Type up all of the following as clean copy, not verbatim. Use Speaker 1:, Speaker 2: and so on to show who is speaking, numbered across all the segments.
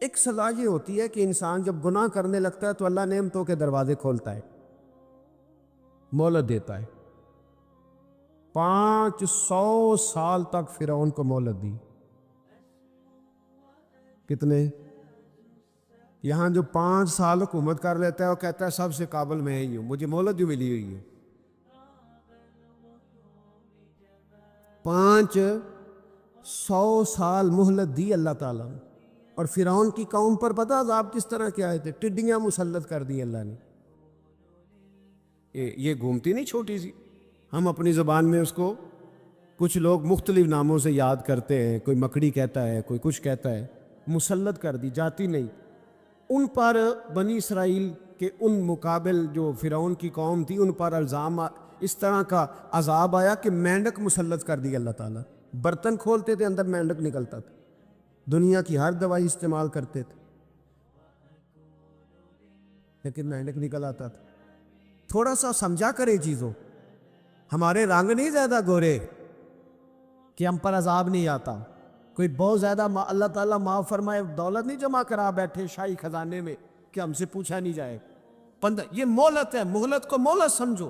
Speaker 1: ایک سزا یہ ہوتی ہے کہ انسان جب گناہ کرنے لگتا ہے تو اللہ نعمتوں کے دروازے کھولتا ہے، مہلت دیتا ہے۔ 500 سال تک فرعون کو مہلت دی۔ کتنے؟ یہاں جو 5 سال حکومت کر لیتا ہے وہ کہتا ہے سب سے قابل میں ہی ہوں، مجھے مہلت جو ملی ہوئی ہے۔ 500 سال مہلت دی اللہ تعالیٰ نے، اور فرعون کی قوم پر پتہ عذاب کس طرح کے آئے تھے؟ ٹڈیاں مسلط کر دی اللہ نے۔ یہ گھومتی نہیں چھوٹی سی، ہم اپنی زبان میں اس کو کچھ لوگ مختلف ناموں سے یاد کرتے ہیں، کوئی مکڑی کہتا ہے، کوئی کچھ کہتا ہے، مسلط کر دی، جاتی نہیں۔ ان پر بنی اسرائیل کے ان مقابل جو فرعون کی قوم تھی ان پر الزام اس طرح کا عذاب آیا کہ مینڈک مسلط کر دی اللہ تعالیٰ۔ برتن کھولتے تھے اندر مینڈک نکلتا تھا، دنیا کی ہر دوائی استعمال کرتے تھے لیکن مینڈک نکل آتا تھا۔ تھوڑا سا سمجھا کرے چیزوں، ہمارے رنگ نہیں زیادہ گورے کہ ہم پر عذاب نہیں آتا۔ کوئی بہت زیادہ اللہ تعالیٰ معاف فرمائے دولت نہیں جمع کرا بیٹھے شاہی خزانے میں کہ ہم سے پوچھا نہیں جائے۔ یہ مہلت ہے، مہلت کو مہلت سمجھو،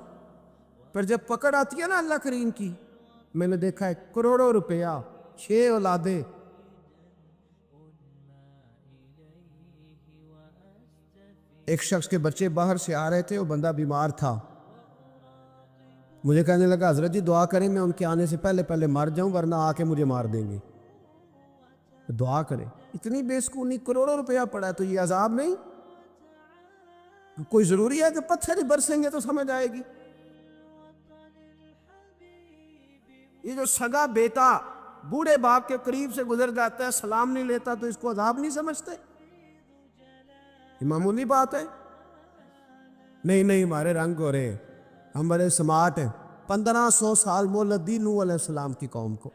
Speaker 1: پھر جب پکڑ آتی ہے نا اللہ کریم کی، میں نے دیکھا ہے کروڑوں روپیہ، 6 اولادیں، ایک شخص کے بچے باہر سے آ رہے تھے، وہ بندہ بیمار تھا، مجھے کہنے لگا حضرت جی دعا کریں میں ان کے آنے سے پہلے پہلے مر جاؤں ورنہ آ کے مجھے مار دیں گے، دعا کریں۔ اتنی بے سکونی، کروڑوں روپیہ پڑا ہے تو یہ عذاب نہیں؟ کوئی ضروری ہے کہ پتھر ہی برسیں گے تو سمجھ آئے گی؟ یہ جو سگا بیٹا بوڑھے باپ کے قریب سے گزر جاتا ہے سلام نہیں لیتا تو اس کو عذاب نہیں سمجھتے؟ یہ معمولی بات ہے؟ نہیں ہمارے رنگ ہو رہے ہیں، ہم بڑے سمارٹ ہیں۔ 1500 سال مہلت دی نوح علیہ السلام کی قوم کو۔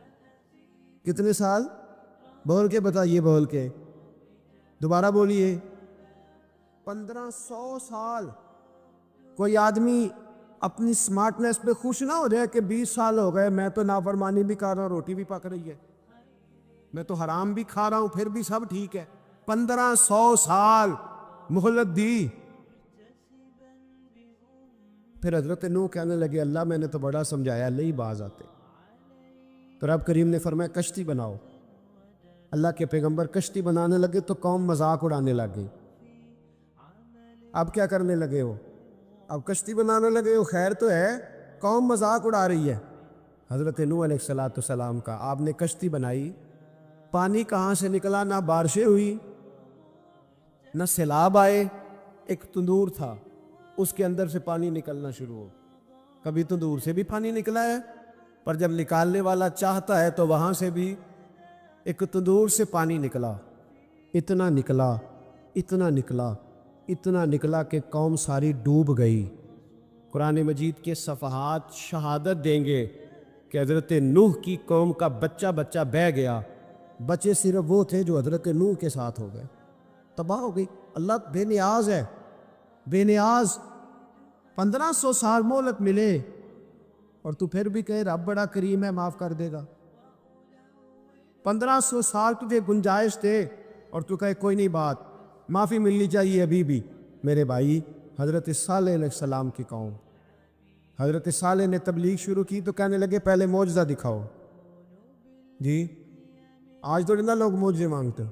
Speaker 1: کتنے سال؟ بول کے بتائیے، بول کے دوبارہ بولیے۔ 1500 سال۔ کوئی آدمی اپنی سمارٹنس پہ خوش نہ ہو جائے کہ 20 سال ہو گئے میں تو نافرمانی بھی کر رہا ہوں، روٹی بھی پک رہی ہے، میں تو حرام بھی کھا رہا ہوں پھر بھی سب ٹھیک ہے۔ 1500 سال مہلت دی۔ پھر حضرت نوح کہنے لگے اللہ میں نے تو بڑا سمجھایا، اللہ ہی باز آتے۔ تو رب کریم نے فرمایا کشتی بناؤ۔ اللہ کے پیغمبر کشتی بنانے لگے تو قوم مذاق اڑانے لگ گئی۔ اب کیا کرنے لگے ہو؟ اب کشتی بنانے لگے ہو، خیر تو ہے، قوم مذاق اڑا رہی ہے حضرت نوح علیہ السلام کا۔ آپ نے کشتی بنائی، پانی کہاں سے نکلا؟ نہ بارشیں ہوئی نہ سیلاب آئے، ایک تندور تھا اس کے اندر سے پانی نکلنا شروع ہو۔ کبھی تندور سے بھی پانی نکلا ہے، پر جب نکالنے والا چاہتا ہے تو وہاں سے بھی ایک تندور سے پانی نکلا، اتنا نکلا، اتنا نکلا، اتنا نکلا کہ قوم ساری ڈوب گئی۔ قرآن مجید کے صفحات شہادت دیں گے کہ حضرت نوح کی قوم کا بچہ بچہ بہہ گیا، بچے صرف وہ تھے جو حضرت نوح کے ساتھ ہو گئے، تباہ ہو گئی۔ اللہ بے نیاز ہے، بے نیاز۔ 1500 سال مہلت ملے اور تو پھر بھی کہے رب بڑا کریم ہے معاف کر دے گا۔ 1500 سال تجھے گنجائش دے اور تو کہے کوئی نہیں بات، معافی ملنی چاہیے ابھی بھی۔ میرے بھائی، حضرت صالح علیہ السلام کی قوم، حضرت صالح نے تبلیغ شروع کی تو کہنے لگے پہلے معجزہ دکھاؤ۔ جی آج تو نہ لوگ معجزے مانگتے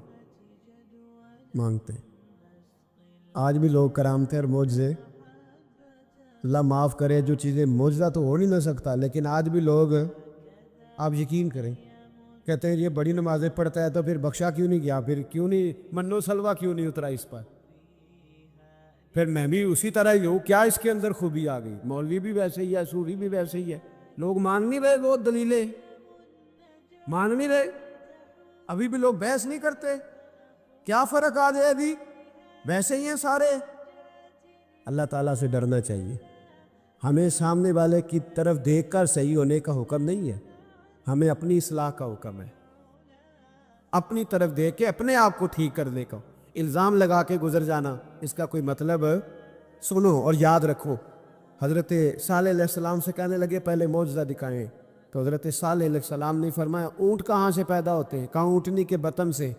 Speaker 1: ہیں، آج بھی لوگ کرامتیں اور معجزے، اللہ معاف کرے، جو چیزیں معجزہ تو ہو نہیں نہ سکتا لیکن آج بھی لوگ، آپ یقین کریں، کہتے ہیں یہ بڑی نمازیں پڑھتا ہے تو پھر بخشا کیوں نہیں گیا، پھر کیوں نہیں منو سلوہ کیوں نہیں اترا اس پر، پھر میں بھی اسی طرح ہی ہوں، کیا اس کے اندر خوبی آ گئی؟ مولوی بھی ویسے ہی ہے، سوری بھی ویسے ہی ہے، لوگ مان نہیں رہے، وہ دلیلیں مان نہیں رہے، ابھی بھی لوگ بحث نہیں کرتے، کیا فرق آ جائے ابھی، ویسے ہی ہیں سارے۔ اللہ تعالیٰ سے ڈرنا چاہیے، ہمیں سامنے والے کی طرف دیکھ کر صحیح ہونے کا حکم نہیں ہے، ہمیں اپنی اصلاح کا حکم ہے، اپنی طرف دیکھ کے اپنے آپ کو ٹھیک کرنے کا۔ الزام لگا کے گزر جانا اس کا کوئی مطلب؟ سنو اور یاد رکھو، حضرت صالح علیہ السلام سے کہنے لگے پہلے معجزہ دکھائیں، تو حضرت صالح علیہ السلام نے فرمایا اونٹ کہاں سے پیدا ہوتے ہیں؟ کہاں؟ اونٹنی کے بطن سے۔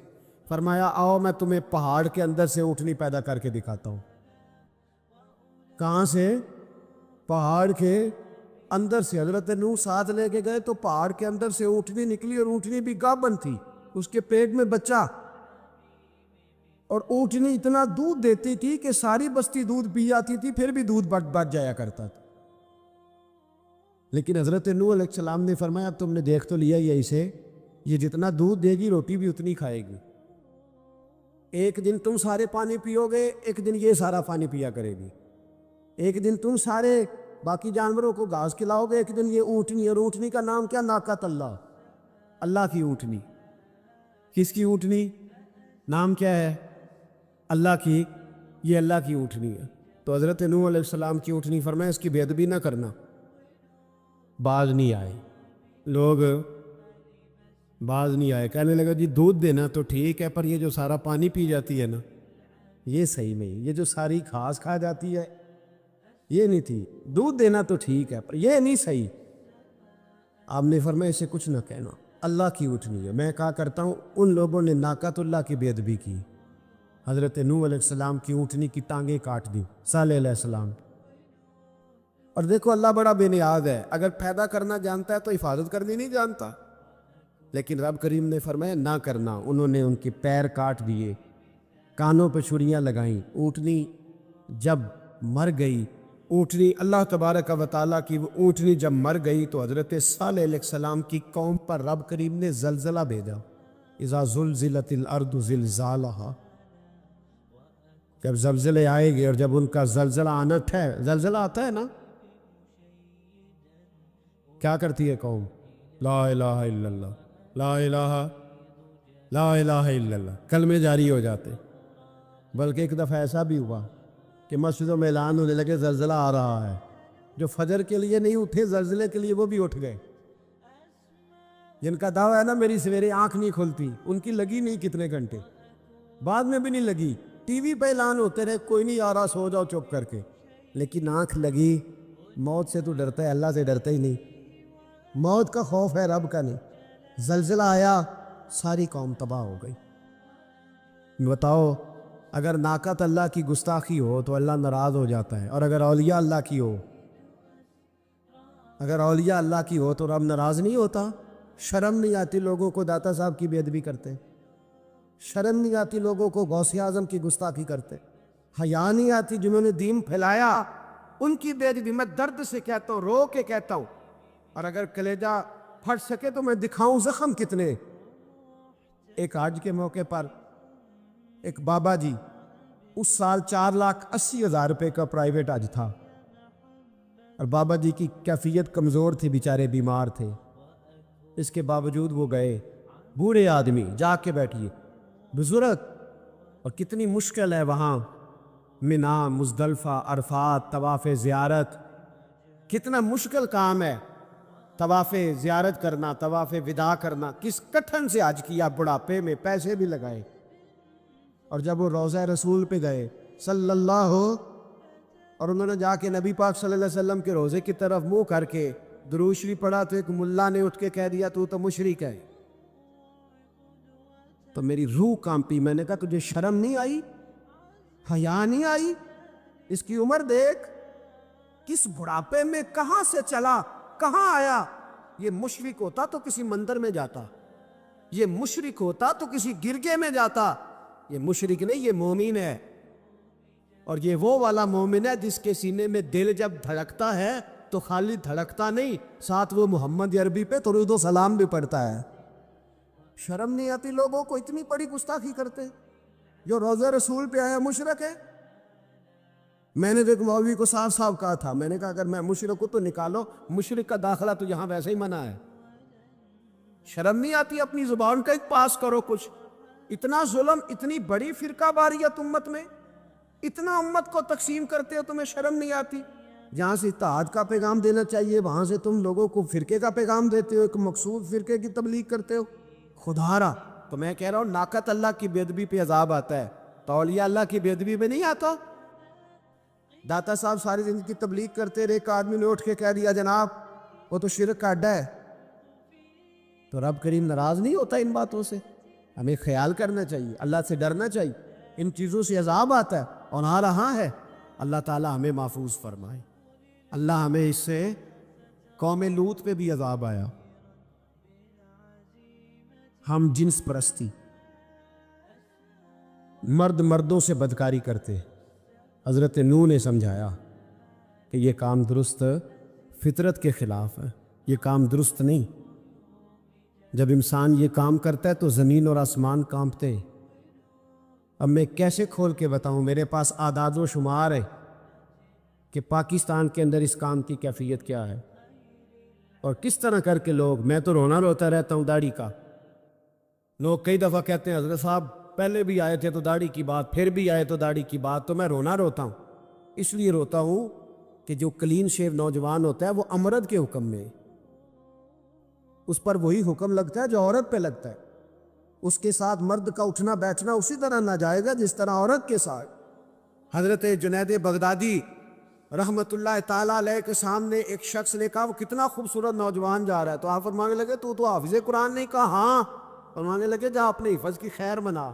Speaker 1: فرمایا آؤ میں تمہیں پہاڑ کے اندر سے اونٹنی پیدا کر کے دکھاتا ہوں۔ کہاں سے؟ پہاڑ کے اندر سے۔ حضرت نوح ساتھ لے کے گئے تو پہاڑ کے اندر سے اونٹنی نکلی، اور اونٹنی بھی گابن تھی، اس کے پیٹ میں بچہ، اور اونٹنی اتنا دودھ دیتی تھی کہ ساری بستی دودھ پی جاتی تھی، پھر بھی دودھ بچ جایا کرتا تھا۔ لیکن حضرت نوح علیہ السلام نے فرمایا تم نے دیکھ تو لیا ہی اسے، یہ جتنا دودھ دے گی روٹی بھی اتنی کھائے گی۔ ایک دن تم سارے پانی پیو گے، ایک دن یہ سارا پانی پیا کرے گی۔ ایک دن تم سارے باقی جانوروں کو گھاس کھلاؤ گے، ایک دن یہ اونٹنی، اور اونٹنی کا نام کیا؟ ناقۃ اللہ، اللہ کی اونٹنی۔ کس کی اونٹنی؟ نام کیا ہے؟ اللہ کی۔ یہ اللہ کی اونٹنی ہے۔ تو حضرت نوح علیہ السلام کی اونٹنی فرمایا اس کی بے ادبی نہ کرنا۔ باز نہیں آئے لوگ، باز نہیں آئے، کہنے لگا جی دودھ دینا تو ٹھیک ہے، پر یہ جو سارا پانی پی جاتی ہے نا یہ صحیح نہیں، یہ جو ساری گھاس کھا جاتی ہے یہ نہیں تھی، دودھ دینا تو ٹھیک ہے پر یہ نہیں صحیح۔ آپ نے فرمایا اسے کچھ نہ کہنا، اللہ کی اونٹنی ہے۔ میں کہا کرتا ہوں ان لوگوں نے ناقۃ اللہ کی بے ادبی کی، حضرت نوح علیہ السلام کی اونٹنی کی ٹانگیں کاٹ دی، صالح علیہ السلام۔ اور دیکھو اللہ بڑا بے نیاز ہے، اگر پیدا کرنا جانتا ہے تو حفاظت کرنی نہیں جانتا؟ لیکن رب کریم نے فرمایا نہ کرنا۔ انہوں نے ان کے پیر کاٹ دیے، کانوں پہ چھریاں لگائیں۔ اونٹنی جب مر گئی، اونٹنی اللہ تبارک و تعالیٰ کی وہ اونٹنی جب مر گئی تو حضرت صالح علیہ السلام کی قوم پر رب کریم نے زلزلہ بھیجا، اذا زلزلت الارض زلزالہا۔ جب زلزلے آئے گے اور جب ان کا زلزلہ آنا ہے، زلزلہ آتا ہے نا، کیا کرتی ہے قوم؟ لا الہ الا اللہ، لا الہ لا الہ الا اللہ، کلمے جاری ہو جاتے۔ بلکہ ایک دفعہ ایسا بھی ہوا کہ مسجدوں میں اعلان ہونے لگے زلزلہ آ رہا ہے، جو فجر کے لیے نہیں اٹھے زلزلے کے لیے وہ بھی اٹھ گئے۔ جن کا دعویٰ ہے نا میری سویرے آنکھ نہیں کھلتی، ان کی لگی نہیں کتنے گھنٹے، بعد میں بھی نہیں لگی، ٹی وی پہ اعلان ہوتے رہے کوئی نہیں آ رہا سو جاؤ چپ کر کے، لیکن آنکھ لگی۔ موت سے تو ڈرتا ہے، اللہ سے ڈرتا ہی نہیں، موت کا خوف ہے رب کا نہیں۔ زلزلہ آیا ساری قوم تباہ ہو گئی۔ بتاؤ اگر ناقۃ اللہ کی گستاخی ہو تو اللہ ناراض ہو جاتا ہے، اور اگر اولیاء اللہ کی ہو، اگر اولیاء اللہ کی ہو تو رب ناراض نہیں ہوتا؟ شرم نہیں آتی لوگوں کو داتا صاحب کی بے ادبی کرتے؟ شرم نہیں آتی لوگوں کو غوث اعظم کی گستاخی کرتے؟ حیا نہیں آتی جنہوں نے دین پھیلایا ان کی بے ادبی؟ میں درد سے کہتا ہوں، رو کے کہتا ہوں، اور اگر کلیجہ پھٹ سکے تو میں دکھاؤں زخم کتنے۔ ایک حج کے موقع پر ایک بابا جی، اس سال 4,80,000 روپے کا پرائیویٹ حج تھا، اور بابا جی کی کیفیت کمزور تھی، بیچارے بیمار تھے، اس کے باوجود وہ گئے۔ بوڑھے آدمی، جا کے بیٹھیے، بزرگ، اور کتنی مشکل ہے وہاں منا، مزدلفہ، عرفات، طواف زیارت، کتنا مشکل کام ہے طواف زیارت کرنا، طواف وداع کرنا۔ کس کٹھن سے حج کیا، بڑھاپے میں پیسے بھی لگائے، اور جب وہ روضہ رسول پہ گئے صلی اللہ، اور انہوں نے جا کے نبی پاک صلی اللہ علیہ وسلم کے روضے کی طرف منہ کر کے درود شریف پڑھا تو ایک ملا نے اٹھ کے کہہ دیا تو مشرک ہے۔ تو میری روح کانپی، میں نے کہا تجھے شرم نہیں آئی، حیا نہیں آئی؟ اس کی عمر دیکھ، کس بڑھاپے میں کہاں سے چلا کہاں آیا۔ یہ مشرک ہوتا تو کسی مندر میں جاتا، یہ مشرک ہوتا تو کسی گرگے میں جاتا، یہ مشرک نہیں، یہ مومن ہے، اور یہ وہ والا مومن ہے جس کے سینے میں دل جب دھڑکتا ہے تو خالی دھڑکتا نہیں، ساتھ وہ محمد عربی پہ درود و سلام بھی پڑھتا ہے۔ شرم نہیں آتی لوگوں کو؟ اتنی بڑی گستاخی کرتے، جو روضہ رسول پہ آیا مشرک ہے۔ میں نے ایک مولوی کو صاف صاف کہا تھا، میں نے کہا اگر میں مشرک ہوں تو نکالو، مشرک کا داخلہ تو یہاں ویسے ہی منع ہے۔ شرم نہیں آتی؟ اپنی زبان کا ایک پاس کرو کچھ۔ اتنا ظلم، اتنی بڑی فرقہ واریت امت میں، اتنا امت کو تقسیم کرتے ہو، تمہیں شرم نہیں آتی؟ جہاں سے اتحاد کا پیغام دینا چاہیے وہاں سے تم لوگوں کو فرقے کا پیغام دیتے ہو، ایک مقصود فرقے کی تبلیغ کرتے ہو۔ خدا را، تو میں کہہ رہا ہوں ناقۃ اللہ کی بے ادبی پہ عذاب آتا ہے، تو اولیاء اللہ کی بے ادبی پہ نہیں آتا؟ داتا صاحب ساری زندگی تبلیغ کرتے رہے، ایک آدمی نے اٹھ کے کہہ دیا جناب وہ تو شرک کا اڈا ہے، تو رب کریم ناراض نہیں ہوتا ان باتوں سے؟ ہمیں خیال کرنا چاہیے، اللہ سے ڈرنا چاہیے. ان چیزوں سے عذاب آتا ہے اور آ رہا ہے. اللہ تعالیٰ ہمیں محفوظ فرمائے. اللہ ہمیں اس سے، قوم لوط پہ بھی عذاب آیا. ہم جنس پرستی، مرد مردوں سے بدکاری کرتے. حضرت نوح نے سمجھایا کہ یہ کام درست فطرت کے خلاف ہے، یہ کام درست نہیں. جب انسان یہ کام کرتا ہے تو زمین اور آسمان کانپتے ہیں. اب میں کیسے کھول کے بتاؤں، میرے پاس اعداد و شمار ہے کہ پاکستان کے اندر اس کام کی کیفیت کیا ہے اور کس طرح کر کے لوگ، میں تو رونا روتا رہتا ہوں داڑھی کا. لوگ کئی دفعہ کہتے ہیں حضرت صاحب پہلے بھی آئے تھے تو داڑھی کی بات، پھر بھی آئے تو داڑھی کی بات. تو میں رونا روتا ہوں، اس لیے روتا ہوں کہ جو کلین شیو نوجوان ہوتا ہے وہ امرد کے حکم میں، اس پر وہی حکم لگتا ہے جو عورت پہ لگتا ہے. اس کے ساتھ مرد کا اٹھنا بیٹھنا اسی طرح نہ جائے گا جس طرح عورت کے ساتھ. حضرت جنید بغدادی رحمت اللہ تعالیٰ علیہ کے سامنے ایک شخص نے کہا وہ کتنا خوبصورت نوجوان جا رہا ہے، تو آپ فرمانے لگے تو حافظ قرآن نہیں؟ کہا ہاں. فرمانے لگے جا اپنے حفظ کی خیر منا.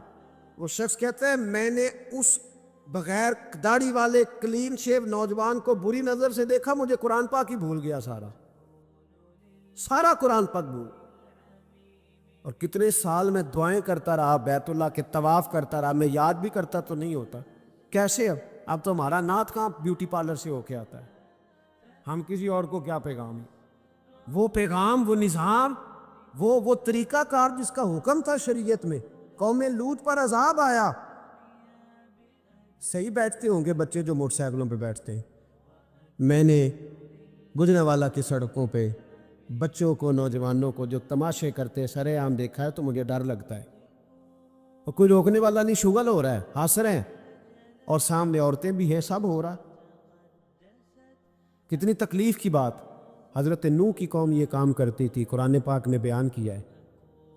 Speaker 1: وہ شخص کہتا ہے میں نے اس بغیر داڑھی والے کلین شیو نوجوان کو بری نظر سے دیکھا، مجھے قرآن پاک ہی بھول گیا، سارا قرآن پاک بھول. اور کتنے سال میں دعائیں کرتا رہا، بیت اللہ کے طواف کرتا رہا، میں یاد بھی کرتا تو نہیں ہوتا. کیسے اب تو ہمارا نعت کہاں بیوٹی پارلر سے ہو کے آتا ہے. ہم کسی اور کو کیا پیغام ہے؟ وہ پیغام، وہ نظام، وہ طریقہ کار جس کا حکم تھا شریعت میں. قوم لوط پر عذاب آیا. صحیح بیٹھتے ہوں گے بچے جو موٹر سائیکلوں پہ بیٹھتے ہیں. میں نے گجرانوالہ کی سڑکوں پہ بچوں کو، نوجوانوں کو جو تماشے کرتے سر عام دیکھا ہے تو مجھے ڈر لگتا ہے. اور کوئی روکنے والا نہیں، شغل ہو رہا ہے، ہنس رہے ہیں، اور سامنے عورتیں بھی ہیں، سب ہو رہا. کتنی تکلیف کی بات. حضرت نوح کی قوم یہ کام کرتی تھی، قرآن پاک نے بیان کیا ہے.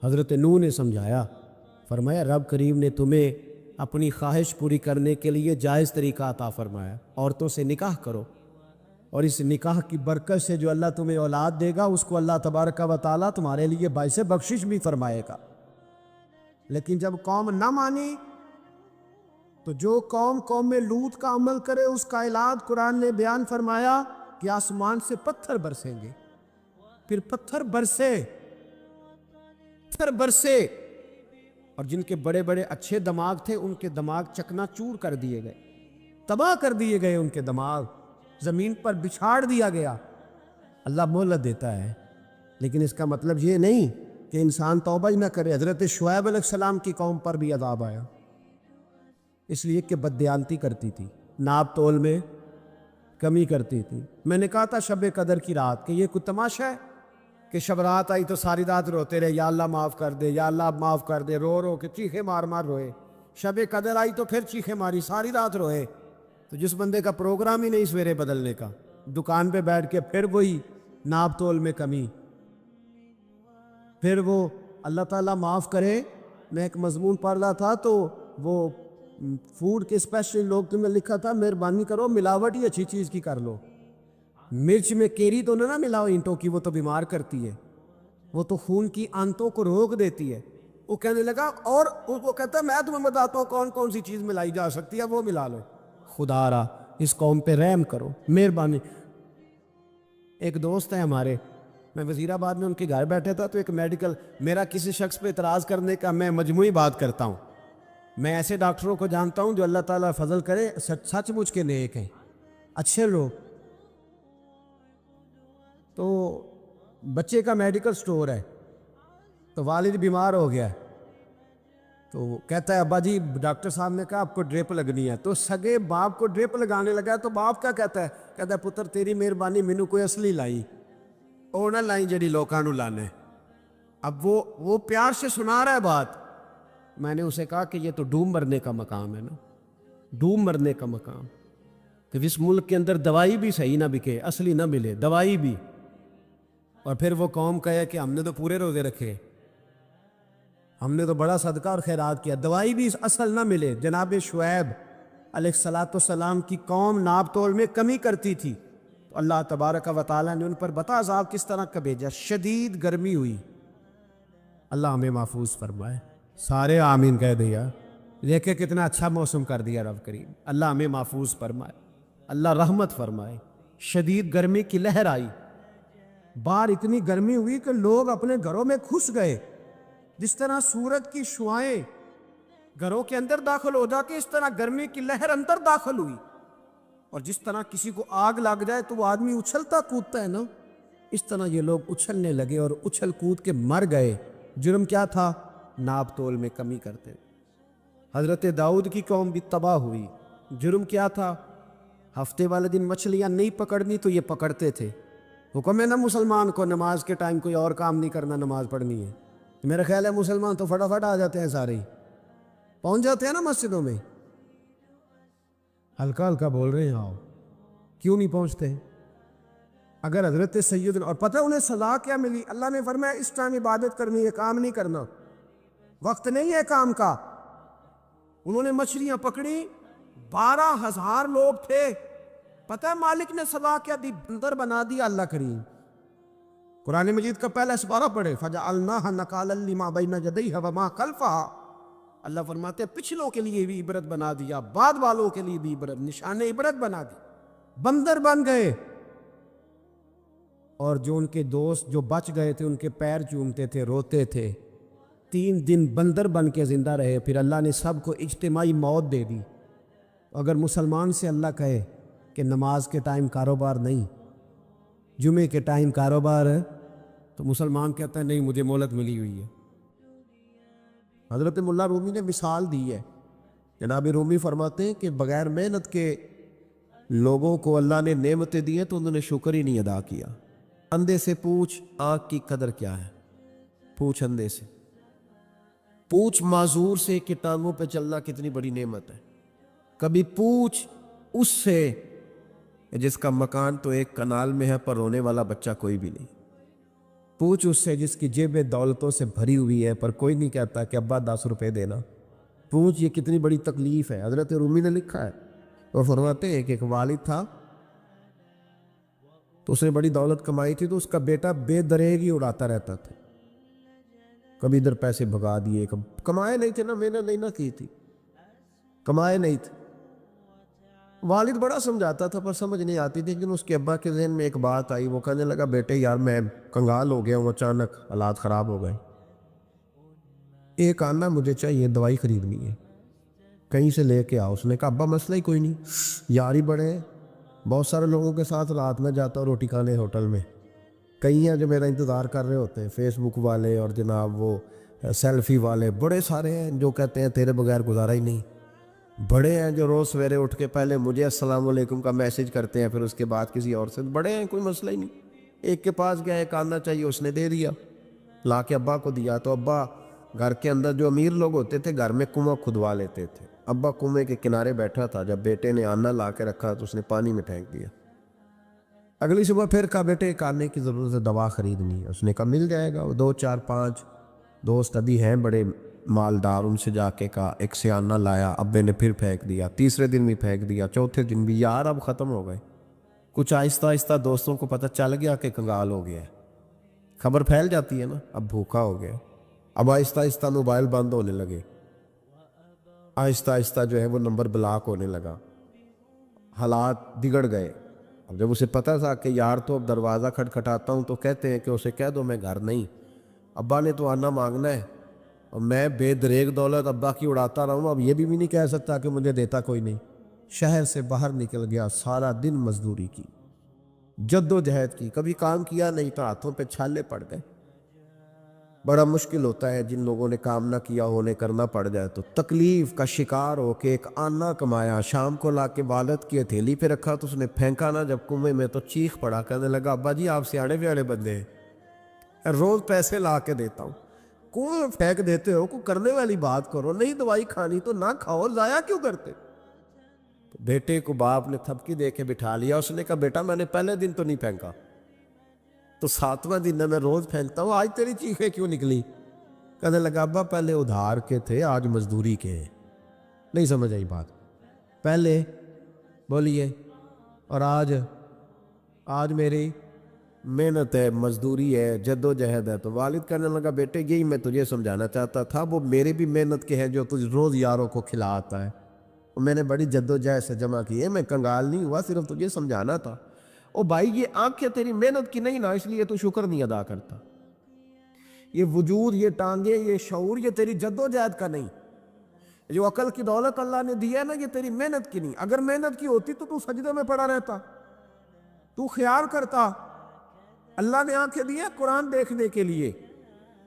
Speaker 1: حضرت نوح نے سمجھایا، فرمایا رب کریم نے تمہیں اپنی خواہش پوری کرنے کے لیے جائز طریقہ عطا فرمایا، عورتوں سے نکاح کرو، اور اس نکاح کی برکت سے جو اللہ تمہیں اولاد دے گا اس کو اللہ تبارک و تعالیٰ تمہارے لیے باعث بخشش بھی فرمائے گا. لیکن جب قوم نہ مانی تو جو قوم لوط کا عمل کرے اس کا علاج قرآن نے بیان فرمایا کہ آسمان سے پتھر برسیں گے. پھر پتھر برسے اور جن کے بڑے بڑے اچھے دماغ تھے ان کے دماغ چکنا چور کر دیے گئے، تباہ کر دیے گئے، ان کے دماغ زمین پر بچھاڑ دیا گیا. اللہ مہلت دیتا ہے، لیکن اس کا مطلب یہ نہیں کہ انسان توبہ ہی نہ کرے. حضرت شعیب علیہ السلام کی قوم پر بھی عذاب آیا، اس لیے کہ بددیانتی کرتی تھی، ناپ تول میں کمی کرتی تھی. میں نے کہا تھا شب قدر کی رات کہ یہ کوئی تماشا ہے کہ شب رات آئی تو ساری رات روتے رہے، یا اللہ معاف کر دے، یا اللہ معاف کر دے، رو رو کے چیخے مار مار روئے. شب قدر آئی تو پھر چیخے ماری، ساری رات روئے. تو جس بندے کا پروگرام ہی نہیں سویرے بدلنے کا، دکان پہ بیٹھ کے پھر وہی ناپ تول میں کمی، پھر وہ اللہ تعالیٰ معاف کرے. میں ایک مضمون پڑھ رہا تھا تو وہ فوڈ کے اسپیشل لوگ میں لکھا تھا مہربانی کرو ملاوٹ ہی اچھی چیز کی کر لو. مرچ میں کیری تو نہ ملاؤ اینٹوں کی، وہ تو بیمار کرتی ہے، وہ تو خون کی آنتوں کو روک دیتی ہے. وہ کہنے لگا، اور وہ کہتا ہے میں تمہیں بتاتا ہوں کون کون سی چیز ملائی جا سکتی ہے، وہ ملا لو. خدا را اس قوم پہ رحم کرو، مہربانی. ایک دوست ہے ہمارے، میں وزیر آباد میں ان کے گھر بیٹھا تھا تو ایک میڈیکل، میرا کسی شخص پہ اعتراض کرنے کا میں مجموعی بات کرتا ہوں. میں ایسے ڈاکٹروں کو جانتا ہوں جو اللہ تعالیٰ فضل کرے سچ مچ کے نیک ہیں، اچھے لوگ. تو بچے کا میڈیکل سٹور ہے، تو والد بیمار ہو گیا ہے، تو وہ کہتا ہے ابا جی ڈاکٹر صاحب نے کہا آپ کو ڈرپ لگنی ہے. تو سگے باپ کو ڈرپ لگانے لگا تو باپ کیا کہتا ہے پتر تیری مہربانی مینوں کوئی اصلی لائی، اور نہ لائی جڑی لوکاں نوں لانے. اب وہ پیار سے سنا رہا ہے بات. میں نے اسے کہا کہ یہ تو ڈوب مرنے کا مقام ہے نا، ڈوب مرنے کا مقام، کہ اس ملک کے اندر دوائی بھی صحیح نہ بکے، اصلی نہ ملے دوائی بھی، اور پھر وہ قوم کہے کہ ہم نے تو پورے روزے رکھے، ہم نے تو بڑا صدقہ اور خیرات کیا، دوائی بھی اصل نہ ملے. جناب شعیب علیہ السلام کی قوم ناپ تول میں کمی کرتی تھی، تو اللہ تبارک و تعالیٰ نے ان پر بتا عذاب کس طرح کا بھیجا. شدید گرمی ہوئی. اللہ ہمیں محفوظ فرمائے. سارے آمین کہہ دیا. دیکھے کتنا اچھا موسم کر دیا رب کریم. اللہ ہمیں محفوظ فرمائے, اللہ رحمت فرمائے. شدید گرمی کی لہر آئی, باہر اتنی گرمی ہوئی کہ لوگ اپنے گھروں میں گھس گئے. جس طرح سورج کی شعائیں گھروں کے اندر داخل ہو جاتی, اس طرح گرمی کی لہر اندر داخل ہوئی. اور جس طرح کسی کو آگ لگ جائے تو وہ آدمی اچھلتا کودتا ہے نا, اس طرح یہ لوگ اچھلنے لگے اور اچھل کود کے مر گئے. جرم کیا تھا؟ ناپ تول میں کمی کرتے. حضرت داؤد کی قوم بھی تباہ ہوئی. جرم کیا تھا؟ ہفتے والے دن مچھلیاں نہیں پکڑنی تو یہ پکڑتے تھے. حکم ہے نا مسلمان کو نماز کے ٹائم کوئی اور کام نہیں کرنا, نماز پڑھنی ہے. میرا خیال ہے مسلمان تو فٹافٹ آ جاتے ہیں, سارے پہنچ جاتے ہیں نا مسجدوں میں. ہلکا ہلکا بول رہے ہیں آؤ, کیوں نہیں پہنچتے؟ اگر حضرت سید, اور پتہ انہیں سزا کیا ملی؟ اللہ نے فرمایا اس ٹائم عبادت کرنی ہے, کام نہیں کرنا, وقت نہیں ہے کام کا. انہوں نے مچھلیاں پکڑی, 12,000 لوگ تھے. پتہ ہے مالک نے سزا کیا دی؟ بندر بنا دیا اللہ کریم. قرآن مجید کا پہلا سپارہ پڑھے, فَجَعَلْنَاهَا نَكَالًا لِمَا بَيْنَ يَدَيْهَا وَمَا خَلْفَهَا. اللہ فرماتے ہیں پچھلوں کے لیے بھی عبرت بنا دیا, بعد والوں کے لیے بھی عبرت, نشان عبرت بنا دی. بندر بن گئے, اور جو ان کے دوست جو بچ گئے تھے ان کے پیر چومتے تھے, روتے تھے. 3 دن بندر بن کے زندہ رہے. پھر اللہ نے سب کو اجتماعی موت دے دی. اگر مسلمان سے اللہ کہے کہ نماز کے ٹائم کاروبار نہیں, جمعے کے ٹائم کاروبار ہے, تو مسلمان کہتا ہے نہیں مجھے مہلت ملی ہوئی ہے. حضرت ملا رومی نے مثال دی ہے. جناب رومی فرماتے ہیں کہ بغیر محنت کے لوگوں کو اللہ نے نعمتیں دی ہیں تو انہوں نے شکر ہی نہیں ادا کیا. اندھے سے پوچھ آنکھ کی قدر کیا ہے, پوچھ اندھے سے, پوچھ معذور سے کہ ٹانگوں پہ چلنا کتنی بڑی نعمت ہے. کبھی پوچھ اس سے جس کا مکان تو ایک کنال میں ہے پر رونے والا بچہ کوئی بھی نہیں. پوچھ اس سے جس کی جیبیں دولتوں سے بھری ہوئی ہے پر کوئی نہیں کہتا کہ ابا 10 روپے دینا. پوچھ یہ کتنی بڑی تکلیف ہے. حضرت رومی نے لکھا ہے اور فرماتے ہیں کہ ایک والد تھا تو اس نے بڑی دولت کمائی تھی, تو اس کا بیٹا بے دریغ ہی اڑاتا رہتا تھا. کبھی ادھر پیسے بھگا دیے, کمائے نہیں تھے نا, محنت نہیں نہ کی تھی, کمائے نہیں تھے. والد بڑا سمجھاتا تھا پر سمجھ نہیں آتی تھی. لیکن اس کے ابا کے ذہن میں ایک بات آئی, وہ کہنے لگا بیٹے یار میں کنگال ہو گیا ہوں, اچانک حالات خراب ہو گئے, ایک آنا مجھے چاہیے, دوائی خریدنی ہے, کہیں سے لے کے آؤ. اس نے کہا ابا مسئلہ ہی کوئی نہیں, یار ہی بڑے ہیں, بہت سارے لوگوں کے ساتھ رات میں جاتا ہوں روٹی کھانے ہوٹل میں, کئی ہیں جو میرا انتظار کر رہے ہوتے ہیں, فیس بک والے اور جناب وہ سیلفی والے بڑے سارے ہیں جو کہتے ہیں تیرے بغیر گزارا ہی نہیں. بڑے ہیں جو روز سویرے اٹھ کے پہلے مجھے السلام علیکم کا میسج کرتے ہیں, پھر اس کے بعد کسی اور سے. بڑے ہیں, کوئی مسئلہ ہی نہیں. ایک کے پاس گیا, ایک آنا چاہیے, اس نے دے دیا, لا کے ابا کو دیا. تو ابا گھر کے اندر جو امیر لوگ ہوتے تھے گھر میں کنواں کھدوا لیتے تھے. ابا کنویں کے کنارے بیٹھا تھا, جب بیٹے نے آنا لا کے رکھا تو اس نے پانی میں پھینک دیا. اگلی صبح پھر کہا بیٹے ایک آنے کی ضرورت ہے, دوا خریدنی ہے. اس نے کہا مل جائے گا. وہ 2 4 5 دوست ابھی ہیں بڑے مالدار, ان سے جا کے کہا, ایک سے آنا لایا, ابے نے پھر پھینک دیا, تیسرے دن بھی پھینک دیا, چوتھے دن بھی. یار اب ختم ہو گئے. کچھ آہستہ آہستہ دوستوں کو پتہ چل گیا کہ کنگال ہو گیا ہے, خبر پھیل جاتی ہے نا, اب بھوکا ہو گیا. اب آہستہ آہستہ موبائل بند ہونے لگے, آہستہ آہستہ جو ہے وہ نمبر بلاک ہونے لگا, حالات بگڑ گئے. اب جب اسے پتہ تھا کہ یار تو اب دروازہ کھٹکھٹاتا ہوں تو کہتے ہیں کہ اسے کہہ دو میں گھر نہیں, ابا نے تو آنا مانگنا ہے, اور میں بے دریغ دولت ابا کی اڑاتا رہا ہوں, اب یہ بھی نہیں کہہ سکتا کہ مجھے دیتا کوئی نہیں. شہر سے باہر نکل گیا, سارا دن مزدوری کی, جد و جہد کی, کبھی کام کیا نہیں تو ہاتھوں پہ چھالے پڑ گئے. بڑا مشکل ہوتا ہے جن لوگوں نے کام نہ کیا ہو, انہیں کرنا پڑ جائے تو. تکلیف کا شکار ہو کے ایک آنا کمایا, شام کو لا کے والد کی ہتھیلی پہ رکھا تو اس نے پھینکا نا جب کنویں میں تو چیخ پڑا, کہنے لگا ابا جی آپ سیاڑے بیاڑے بندے ہیں, روز پیسے لا کے دیتا ہوں, کون پھینک دیتے ہو, کو کرنے والی بات کرو. نہیں دوائی کھانی تو نہ کھاؤ, ضائع کیوں کرتے. بیٹے کو باپ نے تھپکی دے کے بٹھا لیا. اس نے کہا بیٹا میں نے پہلے دن تو نہیں پھینکا, تو 7واں دن میں روز پھینکتا ہوں, آج تیری چیخیں کیوں نکلی. کہنے لگا ابا پہلے ادھار کے تھے, آج مزدوری کے ہیں. نہیں سمجھ آئی بات. پہلے بولیے, اور آج میری
Speaker 2: محنت ہے، مزدوری ہے، جد و جہد ہے. تو والد کہنے لگا بیٹے یہی میں تجھے سمجھانا چاہتا تھا، وہ میرے بھی محنت کے ہیں جو تجھ روز یاروں کو کھلا آتا ہے، میں نے بڑی جد و جہد سے جمع کی ہے، میں کنگال نہیں ہوا، صرف تجھے سمجھانا تھا. او بھائی یہ آنکھیں تیری محنت کی نہیں نا، اس لیے تو شکر نہیں ادا کرتا. یہ وجود، یہ ٹانگیں، یہ شعور، یہ تیری جد و جہد کا نہیں. جو عقل کی دولت اللہ نے دی ہے نا، یہ تیری محنت کی نہیں. اگر محنت کی ہوتی تو سجدے میں پڑا رہتا، تو خیال کرتا. اللہ نے آنکھیں دی ہے قرآن دیکھنے کے لیے.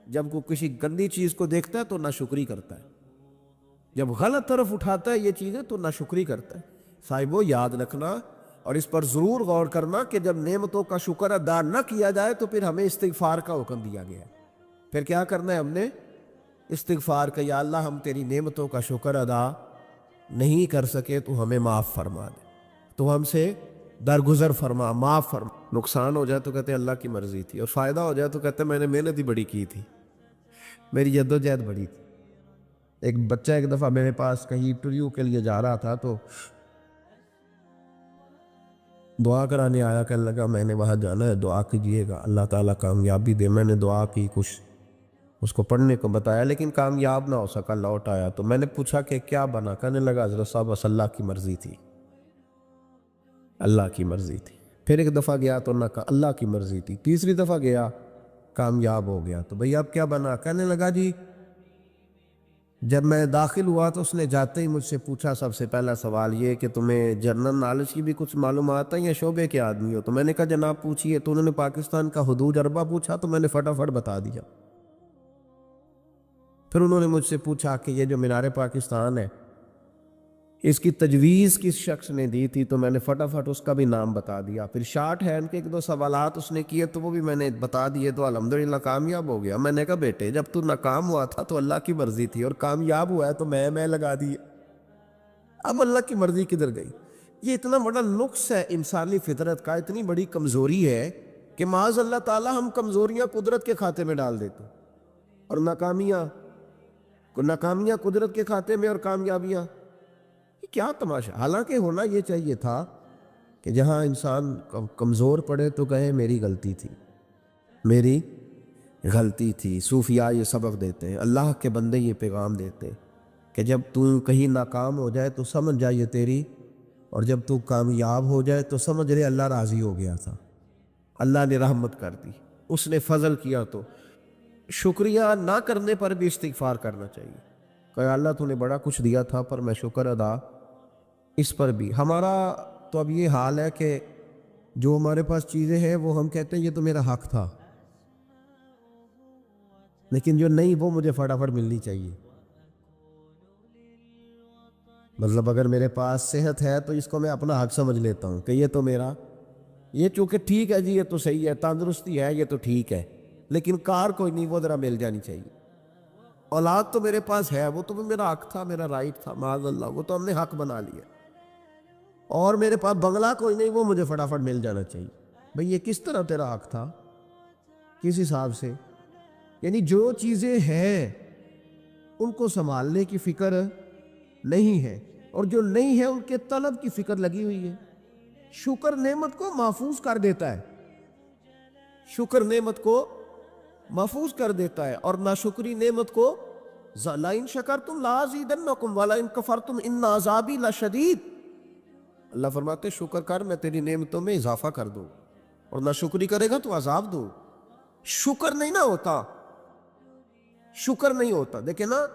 Speaker 2: جب کوئی کسی گندی چیز کو دیکھتا ہے تو ناشکری کرتا ہے، جب غلط طرف اٹھاتا ہے یہ چیزیں تو ناشکری کرتا ہے. صاحبو یاد رکھنا اور اس پر ضرور غور کرنا کہ جب نعمتوں کا شکر ادا نہ کیا جائے تو پھر ہمیں استغفار کا حکم دیا گیا ہے. پھر کیا کرنا ہے ہم نے؟ استغفار کا، یا اللہ ہم تیری نعمتوں کا شکر ادا نہیں کر سکے تو ہمیں معاف فرما دے، تو ہم سے درگزر فرما، معاف فرما. نقصان ہو جائے تو کہتے ہیں اللہ کی مرضی تھی، اور فائدہ ہو جائے تو کہتے ہیں میں نے محنت ہی بڑی کی تھی، میری جد و جہد بڑی تھی. ایک بچہ ایک دفعہ میرے پاس کہیں انٹرویو کے لیے جا رہا تھا تو دعا کرانے آیا، کہنے لگا میں نے وہاں جانا ہے، دعا کیجیے گا اللہ تعالیٰ کامیابی دے. میں نے دعا کی، کچھ اس کو پڑھنے کو بتایا، لیکن کامیاب نہ ہو سکا، لوٹ آیا. تو میں نے پوچھا کہ کیا بنا؟ کہنے لگا حضرت صاحب بس اللہ کی مرضی تھی، اللہ کی مرضی تھی. پھر ایک دفعہ گیا تو نہ کہا اللہ کی مرضی تھی. تیسری دفعہ گیا کامیاب ہو گیا. تو بھئی اب کیا بنا؟ کہنے لگا جی جب میں داخل ہوا تو اس نے جاتے ہی مجھ سے پوچھا سب سے پہلا سوال یہ کہ تمہیں جنرل نالج کی بھی کچھ معلومات ہیں یا شعبے کے آدمی ہو؟ تو میں نے کہا جناب پوچھیے. تو انہوں نے پاکستان کا حدود اربہ پوچھا تو میں نے فٹافٹ بتا دیا. پھر انہوں نے مجھ سے پوچھا کہ یہ جو مینار پاکستان ہے اس کی تجویز کس شخص نے دی تھی؟ تو میں نے فٹافٹ اس کا بھی نام بتا دیا. پھر شارٹ ہینڈ کے ایک دو سوالات اس نے کیے تو وہ بھی میں نے بتا دیے، تو الحمدللہ کامیاب ہو گیا. میں نے کہا بیٹے جب تو ناکام ہوا تھا تو اللہ کی مرضی تھی، اور کامیاب ہوا ہے تو میں لگا دی. اب اللہ کی مرضی کدھر گئی؟ یہ اتنا بڑا نقص ہے انسانی فطرت کا، اتنی بڑی کمزوری ہے کہ معاذ اللہ تعالی ہم کمزوریاں قدرت کے کھاتے میں ڈال دیتے، اور ناکامیاں قدرت کے کھاتے میں، اور کامیابیاں. کیا تماشا! حالانکہ ہونا یہ چاہیے تھا کہ جہاں انسان کمزور پڑے تو کہے میری غلطی تھی، میری غلطی تھی. صوفیاء یہ سبق دیتے ہیں، اللہ کے بندے یہ پیغام دیتے ہیں کہ جب تو کہیں ناکام ہو جائے تو سمجھ جائے تیری، اور جب تو کامیاب ہو جائے تو سمجھ رہے اللہ راضی ہو گیا تھا، اللہ نے رحمت کر دی، اس نے فضل کیا. تو شکریہ نہ کرنے پر بھی استغفار کرنا چاہیے کہ اللہ تو نے بڑا کچھ دیا تھا پر میں شکر ادا اس پر بھی. ہمارا تو اب یہ حال ہے کہ جو ہمارے پاس چیزیں ہیں وہ ہم کہتے ہیں یہ تو میرا حق تھا، لیکن جو نہیں وہ مجھے فٹافٹ ملنی چاہیے. مطلب اگر میرے پاس صحت ہے تو اس کو میں اپنا حق سمجھ لیتا ہوں کہ یہ تو میرا، یہ چونکہ ٹھیک ہے جی یہ تو صحیح ہے، تندرستی ہے یہ تو ٹھیک ہے، لیکن کار کوئی نہیں، وہ ذرا مل جانی چاہیے. اولاد تو میرے پاس ہے، وہ تو میرا حق تھا، میرا رائٹ تھا، معاذ اللہ وہ تو ہم نے حق بنا لیا. اور میرے پاس بنگلہ کوئی نہیں، وہ مجھے فٹافٹ مل جانا چاہیے. بھئی یہ کس طرح تیرا حق تھا؟ کس حساب سے؟ یعنی جو چیزیں ہیں ان کو سنبھالنے کی فکر نہیں ہے، اور جو نہیں ہے ان کے طلب کی فکر لگی ہوئی ہے. شکر نعمت کو محفوظ کر دیتا ہے، شکر نعمت کو محفوظ کر دیتا ہے، اور ناشکری نعمت کو لَئِن شَكَرْتُمْ لَأَزِيدَنَّكُمْ وَلَئِن كَفَرْتُمْ إِنَّ عَذَابِي لَشَدِيدٌ. اللہ فرماتے شکر کر میں تیری نعمتوں میں اضافہ کر دوں، اور ناشکری کرے گا تو عذاب دوں. شکر نہیں نہ ہوتا، شکر نہیں ہوتا. دیکھیں نا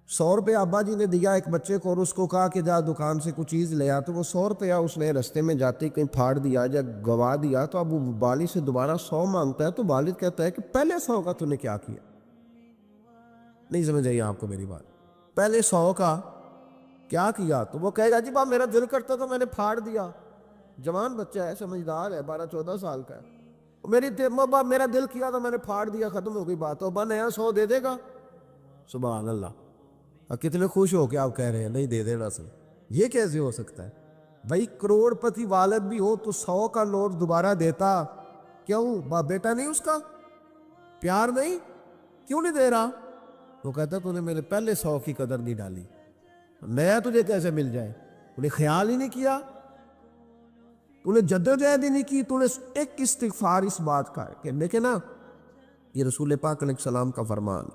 Speaker 2: 100 روپے ابا جی نے دیا ایک بچے کو، اور اس کو کہا کہ جا دکان سے کچھ چیز لے آ، تو وہ 100 روپیہ اس نے رستے میں جاتے کہیں پھاڑ دیا یا گوا دیا. تو اب وہ والد سے دوبارہ 100 مانگتا ہے تو والد کہتا ہے کہ پہلے 100 کا تو نے کیا کیا؟ نہیں سمجھ آئی آپ کو میری بات؟ پہلے 100 کا کیا کیا؟ تو وہ کہے گا جی باپ میرا دل کرتا تو میں نے پھاڑ دیا. جوان بچہ ہے، سمجھدار ہے، 12-14 سال کا ہے. میرا دل کیا تو میں نے پھاڑ دیا، ختم ہو گئی بات. تو نیا 100 دے دے گا؟ سبحان اللہ. کتنے خوش ہو کے آپ کہہ رہے ہیں نہیں دے دینا سر. یہ کیسے ہو سکتا ہے؟ بھائی کروڑ پتی والد بھی ہو تو 100 کا نوٹ دوبارہ دیتا کیوں؟ باپ بیٹا نہیں اس کا؟ پیار نہیں؟ کیوں نہیں دے رہا؟ وہ کہتا تو نے میرے پہلے 100 کی قدر نہیں ڈالی، نیا تجھے کیسے مل جائے؟ انہیں خیال ہی نہیں کیا. تو نے جدوجہد ہی نہیں کی، تو نے ایک استغفار اس بات کا ہے کہ دیکھیں نا، یہ رسول پاک علیہ السلام کا فرمان،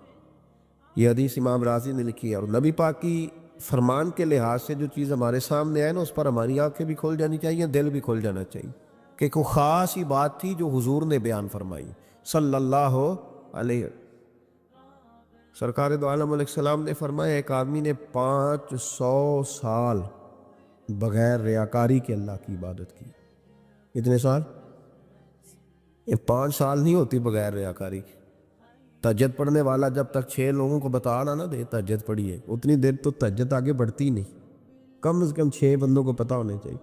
Speaker 2: یہ حدیث امام رازی نے لکھی ہے، اور نبی پاک کی فرمان کے لحاظ سے جو چیز ہمارے سامنے ہے نا، اس پر ہماری آنکھیں بھی کھل جانی چاہیے، دل بھی کھل جانا چاہیے، کہ کوئی خاص ہی بات تھی جو حضور نے بیان فرمائی صلی اللہ علیہ وسلم۔ سرکار دو عالم علیہ السلام نے فرمایا ایک آدمی نے 500 سال بغیر ریاکاری کے اللہ کی عبادت کی۔ کتنے سال؟ یہ 5 سال نہیں ہوتی بغیر ریاکاری کی۔ تہجد پڑھنے والا جب تک 6 لوگوں کو بتا نہ دے تہجد پڑھیے، اتنی دیر تو تہجد آگے بڑھتی نہیں، کم از کم 6 بندوں کو پتہ ہونے چاہیے۔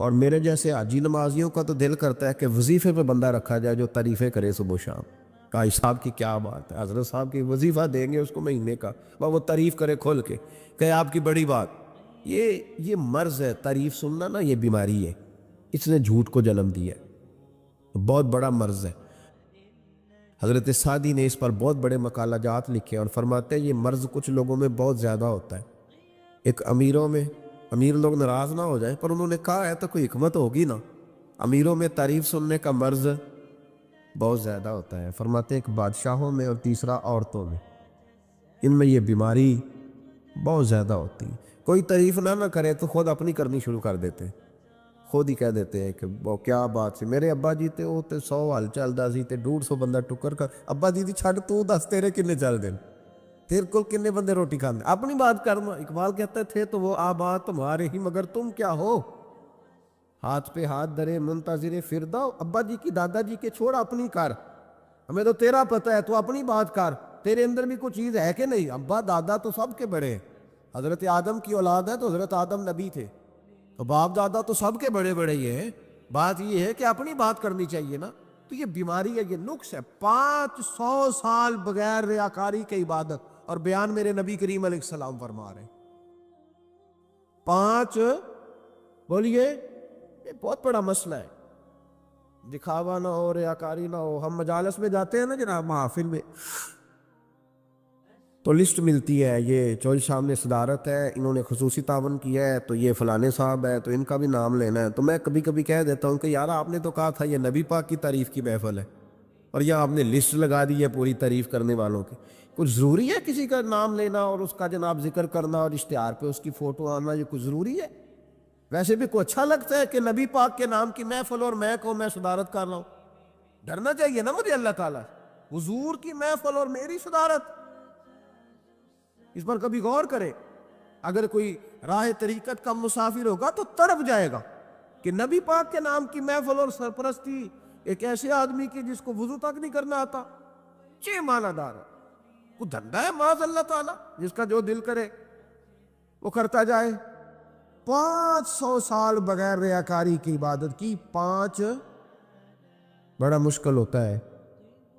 Speaker 2: اور میرے جیسے حاجی نمازیوں کا تو دل کرتا ہے کہ وظیفے پہ بندہ رکھا جائے جو تعریفیں کرے صبح و شام، قائد صاحب کی کیا بات ہے، حضرت صاحب کی وظیفہ دیں گے اس کو مہینے کا، وہ تعریف کرے کھول کے کہ آپ کی بڑی بات۔ یہ مرض ہے، تعریف سننا نا، یہ بیماری ہے، اس نے جھوٹ کو جنم دیا ہے، بہت بڑا مرض ہے۔ حضرت سعدی نے اس پر بہت بڑے مقالہ جات لکھے اور فرماتے ہیں یہ مرض کچھ لوگوں میں بہت زیادہ ہوتا ہے، ایک امیروں میں، امیر لوگ ناراض نہ ہو جائیں پر انہوں نے کہا ہے تو کوئی حکمت ہوگی نا، امیروں میں تعریف سننے کا مرض بہت زیادہ ہوتا ہے، فرماتے ہیں ایک بادشاہوں میں اور تیسرا عورتوں میں، ان میں یہ بیماری بہت زیادہ ہوتی ہے۔ کوئی تعریف نہ کرے تو خود اپنی کرنی شروع کر دیتے ہیں، خود ہی کہہ دیتے ہیں کہ وہ کیا بات سے میرے ابا جی تے وہ تے 100 حال چلدا سی تے 150 بندہ ٹکر کر، ابا جی دی چھڑ تو دس تیرے کنے چل دین، تیرے کو کنے بندے روٹی کھاندے، اپنی بات کرنا۔ اقبال کہتا ہے تھے تو وہ آباد تمہارے ہی مگر تم کیا ہو، ہاتھ پہ ہاتھ دھرے منتظر فردا، ابا جی کی دادا جی کے چھوڑ اپنی کر، ہمیں تو تیرا پتہ ہے تو اپنی بات کر، تیرے اندر بھی کوئی چیز ہے کہ نہیں، ابا دادا تو سب کے بڑے ہیں، حضرت آدم کی اولاد ہے تو حضرت آدم نبی تھے، تو باپ دادا تو سب کے بڑے بڑے ہی ہیں، بات یہ ہے کہ اپنی بات کرنی چاہیے نا۔ تو یہ بیماری ہے، یہ نقص ہے، 500 سال بغیر ریاکاری کی عبادت، اور بیان میرے نبی کریم علیہ السلام فرما رہے ہیں 5، بولیے، یہ بہت بڑا مسئلہ ہے، دکھاوا نہ ہو، ریاکاری نہ ہو۔ ہم مجالس میں جاتے ہیں نا جناب، محافل میں، تو لسٹ ملتی ہے، یہ چوہدری صاحب نے صدارت ہے، انہوں نے خصوصی تعاون کیا ہے، تو یہ فلانے صاحب ہے تو ان کا بھی نام لینا ہے، تو میں کبھی کبھی کہہ دیتا ہوں کہ یار آپ نے تو کہا تھا یہ نبی پاک کی تعریف کی محفل ہے، اور یہ آپ نے لسٹ لگا دی ہے پوری تعریف کرنے والوں کی۔ کچھ ضروری ہے کسی کا نام لینا اور اس کا جناب ذکر کرنا اور اشتہار پہ اس کی فوٹو آنا، یہ کچھ ضروری ہے؟ ویسے بھی کوئی اچھا لگتا ہے کہ نبی پاک کے نام کی محفل اور میں صدارت کر رہا ہوں؟ ڈرنا چاہیے نا مجھے اللہ تعالیٰ، حضور کی محفل اور میری صدارت، اس پر کبھی غور کرے۔ اگر کوئی راہ طریقت کا مسافر ہوگا تو تڑپ جائے گا کہ نبی پاک کے نام کی محفل اور سرپرستی ایک ایسے آدمی کی جس کو وضو تک نہیں کرنا آتا، چھ معنی دار ہے، وہ دھندا ہے معاذ اللہ تعالیٰ، جس کا جو دل کرے وہ کرتا جائے۔ 500 سال بغیر ریاکاری کی عبادت کی، 5 بڑا مشکل ہوتا ہے۔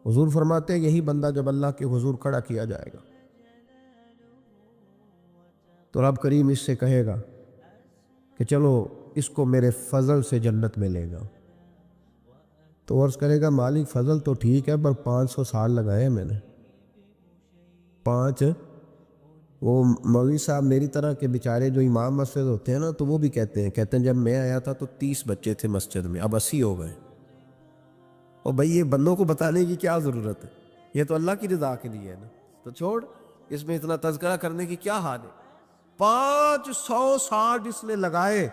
Speaker 2: حضور فرماتے ہیں یہی بندہ جب اللہ کے حضور کھڑا کیا جائے گا تو رب کریم اس سے کہے گا کہ چلو اس کو میرے فضل سے جنت ملے گا، تو عرض کرے گا مالک فضل تو ٹھیک ہے پر 500 سال لگائے میں نے، 5۔ وہ مولوی صاحب میری طرح کے بیچارے جو امام مسجد ہوتے ہیں نا، تو وہ بھی کہتے ہیں جب میں آیا تھا تو 30 بچے تھے مسجد میں، اب 80 ہو گئے۔ اور بھائی یہ بندوں کو بتانے کی کیا ضرورت ہے، یہ تو اللہ کی رضا کے لیے ہے نا، تو چھوڑ اس میں اتنا تذکرہ کرنے کی کیا حال ہے۔ 500 سال جس نے لگائے،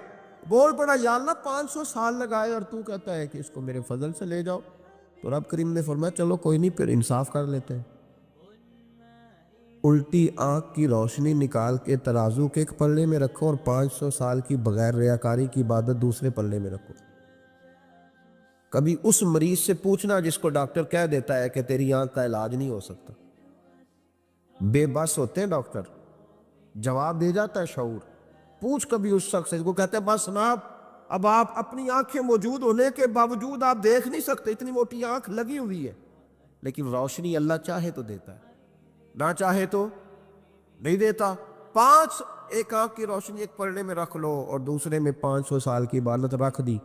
Speaker 2: بول پڑا یا اللہ 500 سال لگائے اور تو کہتا ہے کہ اس کو میرے فضل سے لے جاؤ، تو رب کریم نے فرمایا چلو کوئی نہیں، پھر انصاف کر لیتے ہیں، الٹی آنکھ کی روشنی نکال کے ترازو کے ایک پلے میں رکھو اور 500 سال کی بغیر ریاکاری کی عبادت دوسرے پلے میں رکھو۔ کبھی اس مریض سے پوچھنا جس کو ڈاکٹر کہہ دیتا ہے کہ تیری آنکھ کا علاج نہیں ہو سکتا، بے بس ہوتے ہیں ڈاکٹر، جواب دے جاتا ہے شعور۔ پوچھ کبھی اس شخص سے، کو کہتے ہیں بس جناب اب آپ اپنی آنکھیں موجود ہونے کے باوجود آپ دیکھ نہیں سکتے، اتنی موٹی آنکھ لگی ہوئی ہے، لیکن روشنی اللہ چاہے تو دیتا ہے، نہ چاہے تو نہیں دیتا۔ 5 ایک آنکھ کی روشنی ایک پلڑے میں رکھ لو اور دوسرے میں 500 سال کی عبادت رکھ دی،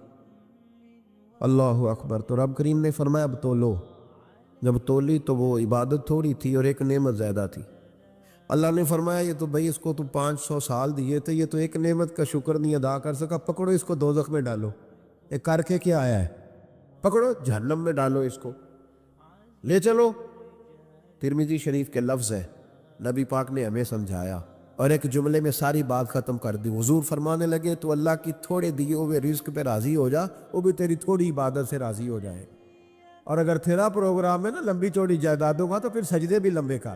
Speaker 2: اللہ اکبر۔ تو رب کریم نے فرمایا اب تولو، جب تولی تو وہ عبادت تھوڑی تھی اور ایک نعمت زیادہ تھی۔ اللہ نے فرمایا یہ تو بھائی اس کو تو 500 سال دیے تھے، یہ تو ایک نعمت کا شکر نہیں ادا کر سکا، پکڑو اس کو دوزخ میں ڈالو،
Speaker 1: ایک کر کے کیا آیا ہے؟
Speaker 2: پکڑو جہنم میں ڈالو اس کو، لے چلو۔ ترمذی شریف کے لفظ ہے، نبی پاک نے ہمیں سمجھایا اور ایک جملے میں ساری بات ختم کر دی۔ حضور فرمانے لگے تو اللہ کی تھوڑے دیے ہوئے رزق پہ راضی ہو جا، وہ بھی تیری تھوڑی عبادت سے راضی ہو جائے۔ اور اگر تیرا پروگرام ہے نا لمبی چوڑی جائیدادوں کا، تو پھر سجدے بھی لمبے کر،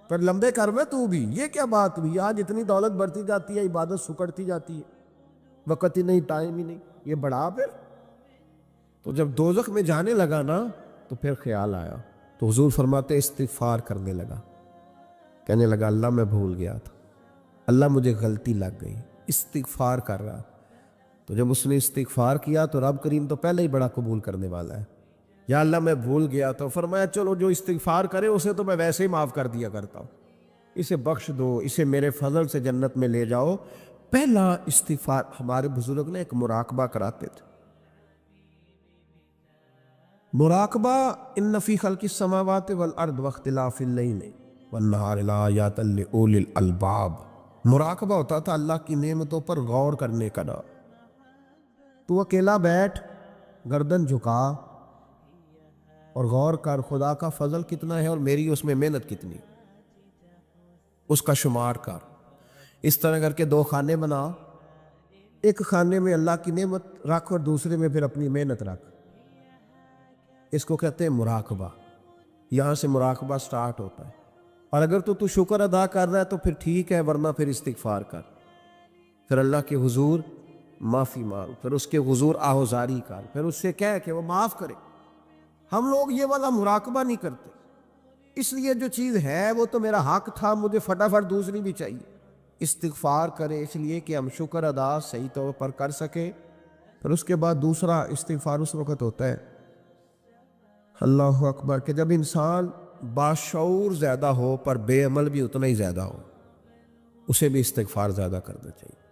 Speaker 2: پر لمبے کر میں تو بھی۔ یہ کیا بات ہوئی؟ آج اتنی دولت بڑھتی جاتی ہے، عبادت سکڑتی جاتی ہے، وقت ہی نہیں، ٹائم ہی نہیں، یہ بڑھا پھر۔ تو جب دوزخ میں جانے لگا نا تو پھر خیال آیا، تو حضور فرماتے استغفار کرنے لگا، کہنے لگا اللہ میں بھول گیا تھا، اللہ مجھے غلطی لگ گئی، استغفار کر رہا۔ تو جب اس نے استغفار کیا تو رب کریم تو پہلے ہی بڑا قبول کرنے والا ہے۔ یا اللہ میں بھول گیا، تو فرمایا چلو جو استغفار کرے اسے تو میں ویسے ہی معاف کر دیا کرتا ہوں، اسے بخش دو، اسے میرے فضل سے جنت میں لے جاؤ۔ پہلا استغفار ہمارے بزرگ نے ایک مراقبہ کراتے تھے، مراقبہ ان فی خلق السماوات والارض واختلاف اللیل والنہار لآیات لأولی الالباب۔ مراقبہ ہوتا تھا اللہ کی نعمتوں پر غور کرنے کا نام۔ تو اکیلا بیٹھ، گردن جھکا اور غور کر، خدا کا فضل کتنا ہے اور میری اس میں محنت کتنی، اس کا شمار کر۔ اس طرح کر کے دو خانے بنا، ایک خانے میں اللہ کی نعمت رکھ اور دوسرے میں پھر اپنی محنت رکھ۔ اس کو کہتے ہیں مراقبہ، یہاں سے مراقبہ سٹارٹ ہوتا ہے۔ اور اگر تو شکر ادا کر رہا ہے تو پھر ٹھیک ہے، ورنہ پھر استغفار کر، پھر اللہ کے حضور معافی مانگ، پھر اس کے حضور آہوزاری کر، پھر اس سے کہہ کہ وہ معاف کرے۔ ہم لوگ یہ والا مراقبہ نہیں کرتے، اس لیے جو چیز ہے وہ تو میرا حق تھا، مجھے فٹافٹ دوسری بھی چاہیے۔ استغفار کرے اس لیے کہ ہم شکر ادا صحیح طور پر کر سکیں، پھر اس کے بعد دوسرا استغفار اس وقت ہوتا ہے اللہ اکبر کہ جب انسان باشعور زیادہ ہو پر بے عمل بھی اتنا ہی زیادہ ہو، اسے بھی استغفار زیادہ کرنا چاہیے۔